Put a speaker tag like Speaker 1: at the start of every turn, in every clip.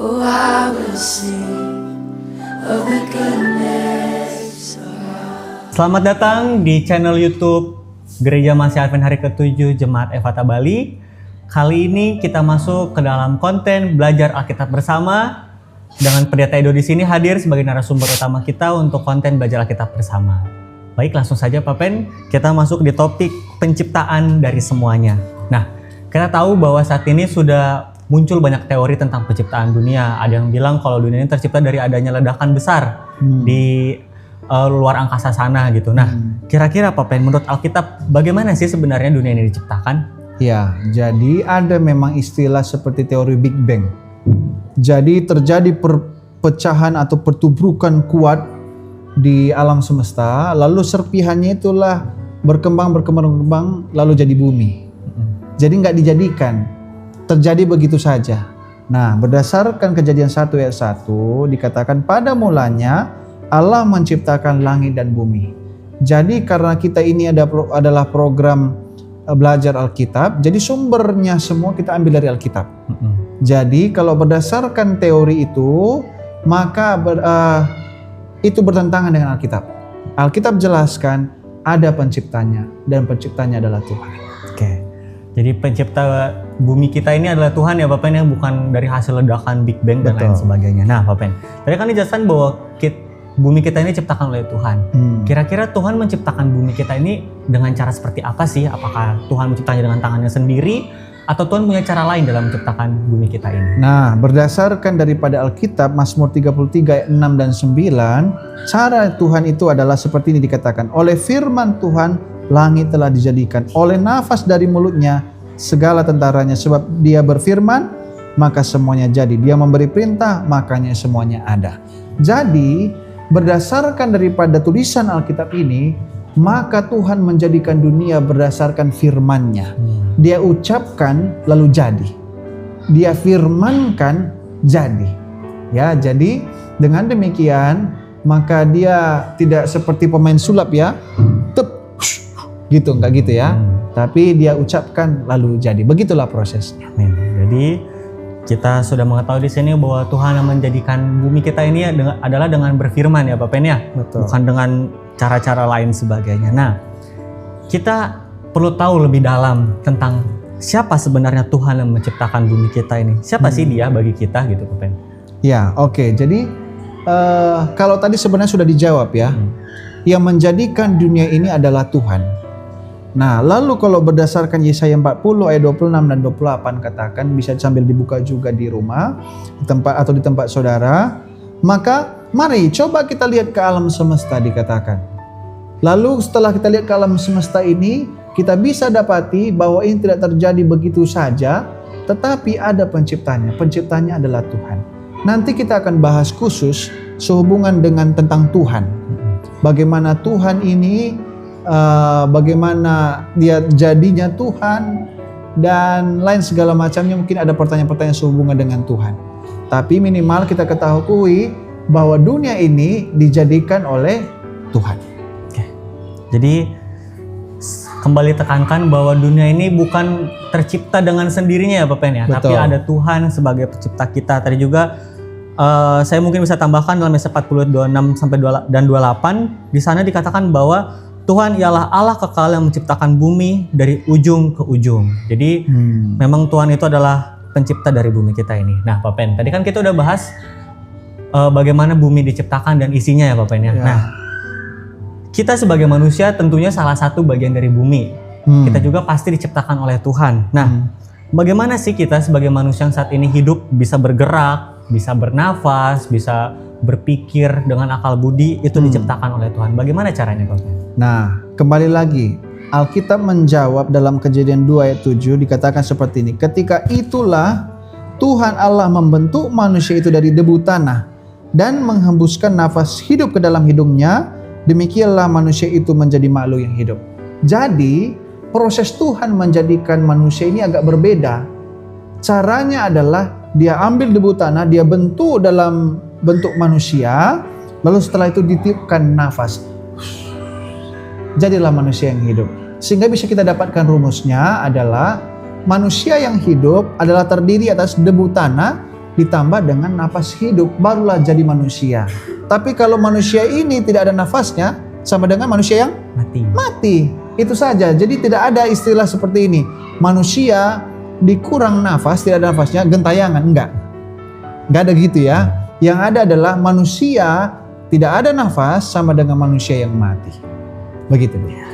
Speaker 1: Oh, I will sing of the goodness of God.
Speaker 2: Selamat datang di channel YouTube Gereja Masih Advent Hari ke-7 Jemaat Efata Bali. Kali ini kita masuk ke dalam konten belajar Alkitab bersama dengan Pendeta Edo di sini hadir sebagai narasumber utama kita untuk konten belajar Alkitab bersama. Baik, langsung saja Pak Pen, kita masuk di topik penciptaan dari semuanya. Nah, kita tahu bahwa saat ini sudah muncul banyak teori tentang penciptaan dunia. Ada yang bilang kalau dunia ini tercipta dari adanya ledakan besar di luar angkasa sana gitu. Nah, kira-kira Pak Pen, menurut Alkitab bagaimana sih sebenarnya dunia ini diciptakan?
Speaker 3: Ya, jadi ada memang istilah seperti teori Big Bang. Jadi terjadi perpecahan atau pertubrukan kuat di alam semesta, lalu serpihannya itulah berkembang, lalu jadi bumi. Jadi nggak dijadikan, terjadi begitu saja. Nah, berdasarkan Kejadian 1 ayat 1 dikatakan pada mulanya Allah menciptakan langit dan bumi. Jadi karena kita ini adalah program belajar Alkitab, jadi sumbernya semua kita ambil dari Alkitab. Jadi kalau berdasarkan teori itu, maka itu bertentangan dengan Alkitab. Alkitab jelaskan ada penciptanya dan penciptanya adalah Tuhan.
Speaker 2: Oke. Jadi pencipta bumi kita ini adalah Tuhan ya Pak Pen, yang bukan dari hasil ledakan Big Bang dan lain sebagainya. Nah Pak Pen, tadi kan dijelaskan bahwa bumi kita ini diciptakan oleh Tuhan. Kira-kira Tuhan menciptakan bumi kita ini dengan cara seperti apa sih? Apakah Tuhan menciptanya dengan tangannya sendiri atau Tuhan punya cara lain dalam menciptakan bumi kita ini?
Speaker 3: Nah, berdasarkan daripada Alkitab Mazmur 33 ayat 6 dan 9, cara Tuhan itu adalah seperti ini dikatakan, oleh firman Tuhan langit telah dijadikan, oleh nafas dari mulutnya segala tentaranya, sebab dia berfirman maka semuanya jadi, dia memberi perintah makanya semuanya ada. Jadi berdasarkan daripada tulisan Alkitab ini, maka Tuhan menjadikan dunia berdasarkan firman-Nya. Dia ucapkan lalu jadi, dia firmankan jadi. Ya, jadi dengan demikian maka dia tidak seperti pemain sulap ya, gitu, enggak gitu ya. Tapi dia ucapkan lalu jadi. Begitulah prosesnya.
Speaker 2: Amin. Jadi kita sudah mengetahui di sini bahwa Tuhan yang menjadikan bumi kita ini adalah dengan berfirman ya Pak Pen ya.
Speaker 3: Betul.
Speaker 2: Bukan dengan cara-cara lain sebagainya. Nah, kita perlu tahu lebih dalam tentang siapa sebenarnya Tuhan yang menciptakan bumi kita ini. Siapa sih dia bagi kita gitu Pak Pen?
Speaker 3: Ya, oke. Jadi kalau tadi sebenarnya sudah dijawab ya. Yang menjadikan dunia ini adalah Tuhan. Nah, lalu kalau berdasarkan Yesaya 40 ayat 26 dan 28 katakan, bisa sambil dibuka juga di rumah, di tempat saudara, maka mari coba kita lihat ke alam semesta dikatakan. Lalu setelah kita lihat ke alam semesta ini, kita bisa dapati bahwa ini tidak terjadi begitu saja, tetapi ada penciptanya. Penciptanya adalah Tuhan. Nanti kita akan bahas khusus sehubungan dengan tentang Tuhan. Bagaimana Tuhan ini bagaimana dia jadinya Tuhan dan lain segala macamnya. Mungkin ada pertanyaan-pertanyaan sehubungan dengan Tuhan, tapi minimal kita ketahui bahwa dunia ini dijadikan oleh Tuhan.
Speaker 2: Oke. Jadi kembali tekankan bahwa dunia ini bukan tercipta dengan sendirinya ya Pak Pen ya.
Speaker 3: Betul.
Speaker 2: Tapi ada Tuhan sebagai pencipta kita. Tadi juga saya mungkin bisa tambahkan dalam Yesaya 40 26 sampai 28, di sana dikatakan bahwa Tuhan ialah Allah kekal yang menciptakan bumi dari ujung ke ujung. Jadi memang Tuhan itu adalah pencipta dari bumi kita ini. Nah Pak Pen, tadi kan kita udah bahas bagaimana bumi diciptakan dan isinya ya Pak Pen ya. Nah, kita sebagai manusia tentunya salah satu bagian dari bumi. Kita juga pasti diciptakan oleh Tuhan. Nah, bagaimana sih kita sebagai manusia yang saat ini hidup bisa bergerak, bisa bernafas, bisa berpikir dengan akal budi, itu diciptakan oleh Tuhan. Bagaimana caranya Pak Pen?
Speaker 3: Nah, kembali lagi, Alkitab menjawab dalam Kejadian 2 ayat 7 dikatakan seperti ini. Ketika itulah Tuhan Allah membentuk manusia itu dari debu tanah dan menghembuskan nafas hidup ke dalam hidungnya, demikianlah manusia itu menjadi makhluk yang hidup. Jadi, proses Tuhan menjadikan manusia ini agak berbeda. Caranya adalah dia ambil debu tanah, dia bentuk dalam bentuk manusia, lalu setelah itu ditiupkan nafas. Jadilah manusia yang hidup. Sehingga bisa kita dapatkan rumusnya adalah manusia yang hidup adalah terdiri atas debu tanah ditambah dengan nafas hidup, barulah jadi manusia. Tapi kalau manusia ini tidak ada nafasnya, sama dengan manusia yang mati. Itu saja. Jadi tidak ada istilah seperti ini. Manusia dikurang nafas, tidak ada nafasnya, gentayangan. Enggak ada gitu ya. Yang ada adalah manusia tidak ada nafas sama dengan manusia yang mati. Begitu dia.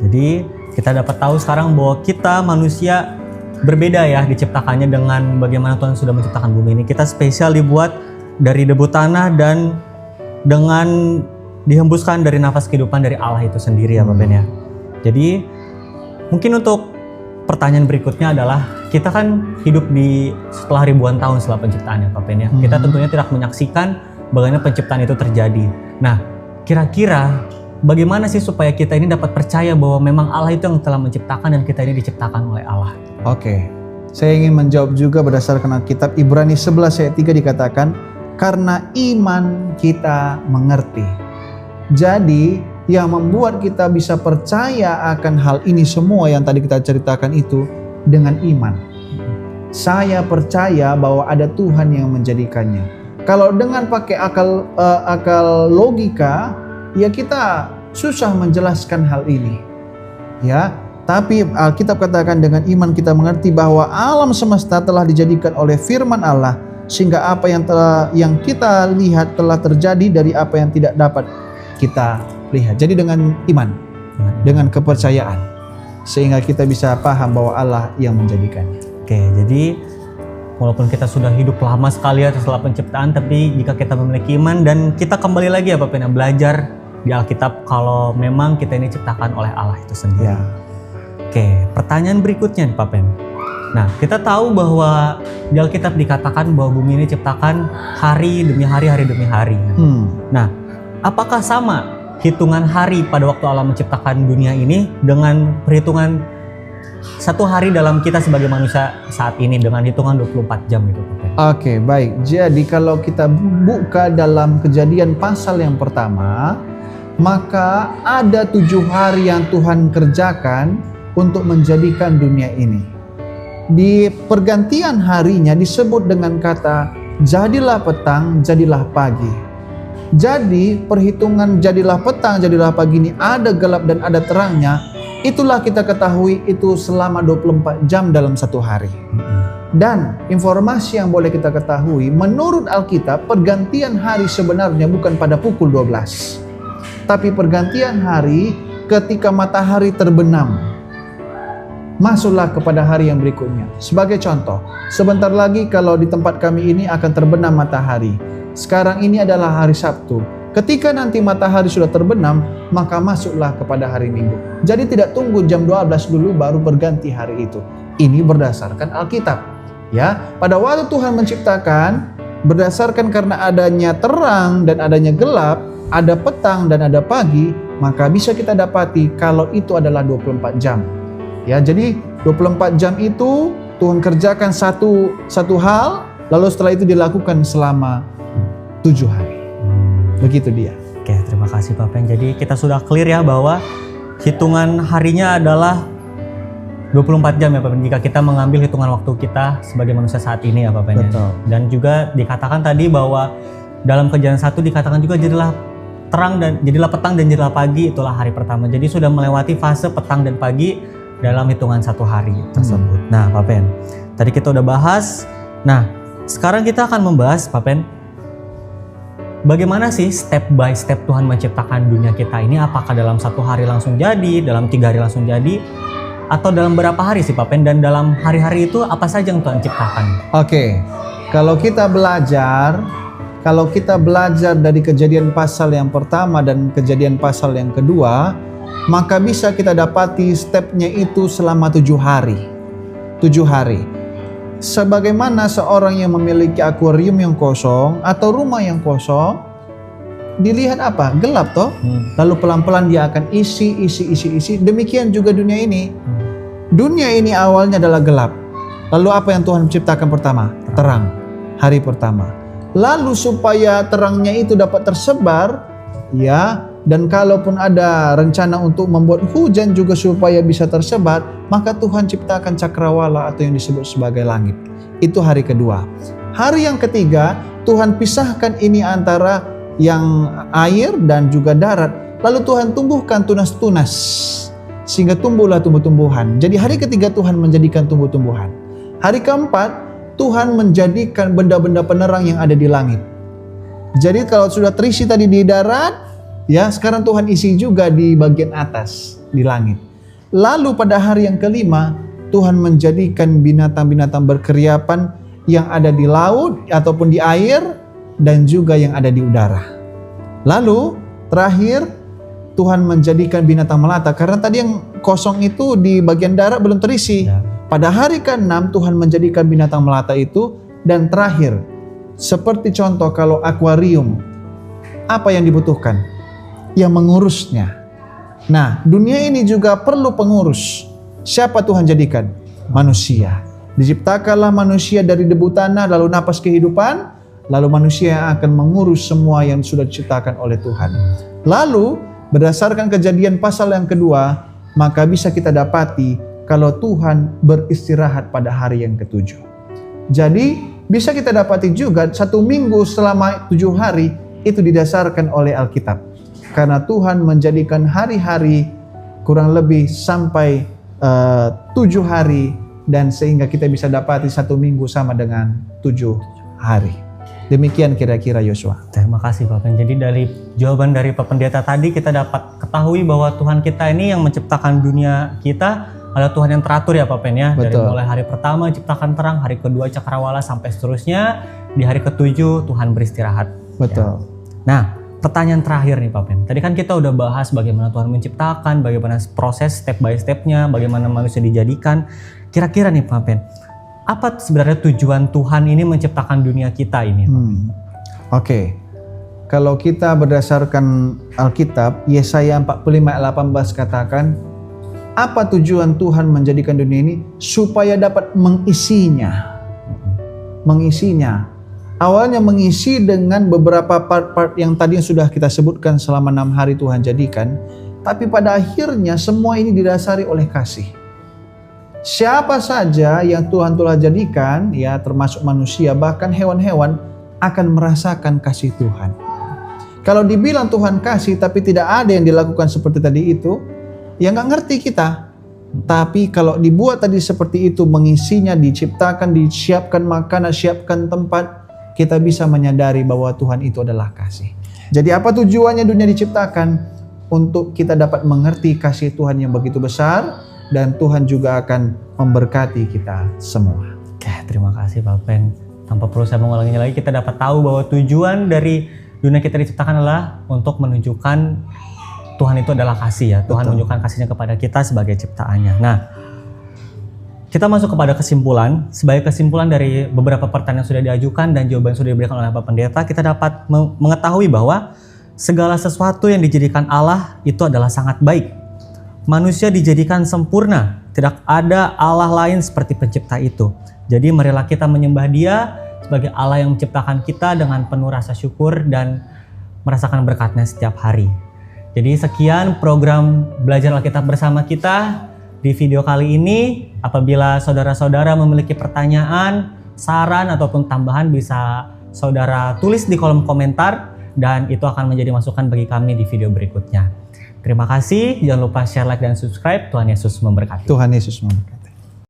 Speaker 2: Jadi kita dapat tahu sekarang bahwa kita manusia berbeda ya diciptakannya dengan bagaimana Tuhan sudah menciptakan bumi ini. Kita spesial dibuat dari debu tanah dan dengan dihembuskan dari nafas kehidupan dari Allah itu sendiri ya Pak Ben ya. Jadi mungkin untuk pertanyaan berikutnya adalah kita kan hidup di setelah ribuan tahun setelah penciptaan ya Pak Ben ya. Kita tentunya tidak menyaksikan bagaimana penciptaan itu terjadi. Nah, kira-kira bagaimana sih supaya kita ini dapat percaya bahwa memang Allah itu yang telah menciptakan dan kita ini diciptakan oleh Allah?
Speaker 3: Oke. Saya ingin menjawab juga berdasarkan Alkitab. Ibrani 11 ayat 3 dikatakan, karena iman kita mengerti. Jadi yang membuat kita bisa percaya akan hal ini semua yang tadi kita ceritakan itu dengan iman. Saya percaya bahwa ada Tuhan yang menjadikannya. Kalau dengan pakai akal logika, ya kita susah menjelaskan hal ini. Ya, tapi Alkitab katakan dengan iman kita mengerti bahwa alam semesta telah dijadikan oleh firman Allah, sehingga apa yang kita lihat telah terjadi dari apa yang tidak dapat kita lihat. Jadi dengan iman, dengan kepercayaan, sehingga kita bisa paham bahwa Allah yang menjadikannya.
Speaker 2: Oke, jadi walaupun kita sudah hidup lama sekali ya setelah penciptaan, tapi jika kita memiliki iman dan kita kembali lagi ya Pak Ben, belajar di Alkitab kalau memang kita ini diciptakan oleh Allah itu sendiri.
Speaker 3: Ya.
Speaker 2: Oke, pertanyaan berikutnya nih Pak Ben. Nah, kita tahu bahwa di Alkitab dikatakan bahwa bumi ini diciptakan hari demi hari, hari demi hari. Nah, apakah sama hitungan hari pada waktu Allah menciptakan dunia ini dengan perhitungan satu hari dalam kita sebagai manusia saat ini dengan hitungan 24 jam itu Pak Ben?
Speaker 3: Oke, baik. Jadi kalau kita buka dalam Kejadian pasal yang pertama, maka ada 7 hari yang Tuhan kerjakan untuk menjadikan dunia ini. Di pergantian harinya disebut dengan kata jadilah petang, jadilah pagi. Jadi perhitungan jadilah petang, jadilah pagi ini ada gelap dan ada terangnya. Itulah kita ketahui itu selama 24 jam dalam satu hari. Dan informasi yang boleh kita ketahui, menurut Alkitab pergantian hari sebenarnya bukan pada pukul 12. Tapi pergantian hari ketika matahari terbenam. Masuklah kepada hari yang berikutnya. Sebagai contoh, sebentar lagi kalau di tempat kami ini akan terbenam matahari. Sekarang ini adalah hari Sabtu. Ketika nanti matahari sudah terbenam, maka masuklah kepada hari Minggu. Jadi tidak tunggu jam 12 dulu baru berganti hari itu. Ini berdasarkan Alkitab. Ya, pada waktu Tuhan menciptakan, berdasarkan karena adanya terang dan adanya gelap, ada petang dan ada pagi, maka bisa kita dapati kalau itu adalah 24 jam. Ya, jadi 24 jam itu Tuhan kerjakan satu hal, lalu setelah itu dilakukan selama 7 hari. Begitu dia.
Speaker 2: Oke, terima kasih Pak Ben. Jadi kita sudah clear ya bahwa hitungan harinya adalah 24 jam ya Pak Ben. Jika kita mengambil hitungan waktu kita sebagai manusia saat ini ya Pak Ben.
Speaker 3: Betul.
Speaker 2: Dan juga dikatakan tadi bahwa dalam Kejadian 1 dikatakan juga jadilah terang dan jadilah petang dan jadilah pagi, itulah hari pertama. Jadi sudah melewati fase petang dan pagi dalam hitungan satu hari tersebut. Nah Pak Ben, tadi kita udah bahas. Nah sekarang kita akan membahas Pak Ben, bagaimana sih step by step Tuhan menciptakan dunia kita ini? Apakah dalam satu hari langsung jadi, dalam 3 hari langsung jadi, atau dalam berapa hari sih Pak Ben? Dan dalam hari-hari itu apa saja yang Tuhan ciptakan?
Speaker 3: Oke, kalau kita belajar dari Kejadian pasal yang pertama dan Kejadian pasal yang kedua, maka bisa kita dapati stepnya itu selama 7 hari. 7 hari. Sebagaimana seorang yang memiliki akuarium yang kosong atau rumah yang kosong, dilihat apa? Gelap toh? Lalu pelan-pelan dia akan isi. Demikian juga dunia ini. Dunia ini awalnya adalah gelap. Lalu apa yang Tuhan ciptakan pertama? Terang. Hari pertama. Lalu supaya terangnya itu dapat tersebar, ya, dan kalaupun ada rencana untuk membuat hujan juga supaya bisa tersebar, maka Tuhan ciptakan cakrawala atau yang disebut sebagai langit. Itu hari kedua. Hari yang ketiga, Tuhan pisahkan ini antara yang air dan juga darat. Lalu Tuhan tumbuhkan tunas-tunas, sehingga tumbuhlah tumbuh-tumbuhan. Jadi hari ketiga Tuhan menjadikan tumbuh-tumbuhan. Hari keempat, Tuhan menjadikan benda-benda penerang yang ada di langit. Jadi kalau sudah terisi tadi di darat, ya sekarang Tuhan isi juga di bagian atas, di langit. Lalu pada hari yang kelima, Tuhan menjadikan binatang-binatang berkeriapan yang ada di laut ataupun di air dan juga yang ada di udara. Lalu terakhir Tuhan menjadikan binatang melata, karena tadi yang kosong itu di bagian darat belum terisi. Pada hari ke-6 Tuhan menjadikan binatang melata itu. Dan terakhir, seperti contoh kalau akuarium, apa yang dibutuhkan? Yang mengurusnya. Nah, dunia ini juga perlu pengurus. Siapa Tuhan jadikan? Manusia. Diciptakanlah manusia dari debu tanah, lalu napas kehidupan, lalu manusia yang akan mengurus semua yang sudah diciptakan oleh Tuhan. Lalu berdasarkan Kejadian pasal yang kedua, maka bisa kita dapati kalau Tuhan beristirahat pada hari yang ke-7. Jadi bisa kita dapati juga 1 minggu selama 7 hari itu didasarkan oleh Alkitab. Karena Tuhan menjadikan hari-hari kurang lebih sampai 7 hari, dan sehingga kita bisa dapati 1 minggu sama dengan 7 hari. Demikian kira-kira Yosua.
Speaker 2: Terima kasih Pak Pen. Jadi dari jawaban dari Pak Pendeta tadi kita dapat ketahui bahwa Tuhan kita ini yang menciptakan dunia kita adalah Tuhan yang teratur ya Pak Pen ya. Dari mulai hari pertama ciptakan terang, hari kedua cakrawala sampai seterusnya. Di hari ke-7 Tuhan beristirahat.
Speaker 3: Betul.
Speaker 2: Ya. Nah, pertanyaan terakhir nih Pak Pen. Tadi kan kita udah bahas bagaimana Tuhan menciptakan, bagaimana proses step by stepnya, bagaimana manusia dijadikan. Kira-kira nih Pak Pen, apa sebenarnya tujuan Tuhan ini menciptakan dunia kita ini?
Speaker 3: Oke. Kalau kita berdasarkan Alkitab, Yesaya 45 ayat 18 katakan, apa tujuan Tuhan menjadikan dunia ini? Supaya dapat mengisinya. Mengisinya. Awalnya mengisi dengan beberapa part-part yang tadi yang sudah kita sebutkan selama 6 hari Tuhan jadikan. Tapi pada akhirnya semua ini didasari oleh kasih. Siapa saja yang Tuhan telah jadikan, ya termasuk manusia, bahkan hewan-hewan akan merasakan kasih Tuhan. Kalau dibilang Tuhan kasih tapi tidak ada yang dilakukan seperti tadi itu, ya nggak ngerti kita. Tapi kalau dibuat tadi seperti itu, mengisinya, diciptakan, disiapkan makanan, siapkan tempat, kita bisa menyadari bahwa Tuhan itu adalah kasih. Jadi apa tujuannya dunia diciptakan? Untuk kita dapat mengerti kasih Tuhan yang begitu besar, dan Tuhan juga akan memberkati kita semua.
Speaker 2: Oke, terima kasih Pak Pen. Tanpa perlu saya mengulanginya lagi, kita dapat tahu bahwa tujuan dari dunia kita diciptakan adalah untuk menunjukkan Tuhan itu adalah kasih ya. Tuhan menunjukkan kasihnya kepada kita sebagai ciptaannya. Nah, kita masuk kepada kesimpulan. Sebagai kesimpulan dari beberapa pertanyaan yang sudah diajukan dan jawaban yang sudah diberikan oleh Pak Pendeta, kita dapat mengetahui bahwa segala sesuatu yang dijadikan Allah itu adalah sangat baik. Manusia dijadikan sempurna, tidak ada Allah lain seperti pencipta itu. Jadi marilah kita menyembah Dia sebagai Allah yang menciptakan kita dengan penuh rasa syukur dan merasakan berkat-Nya setiap hari. Jadi sekian program Belajar Alkitab bersama kita di video kali ini. Apabila saudara-saudara memiliki pertanyaan, saran ataupun tambahan, bisa saudara tulis di kolom komentar dan itu akan menjadi masukan bagi kami di video berikutnya. Terima kasih, jangan lupa share, like, dan subscribe. Tuhan Yesus memberkati.
Speaker 3: Tuhan Yesus memberkati.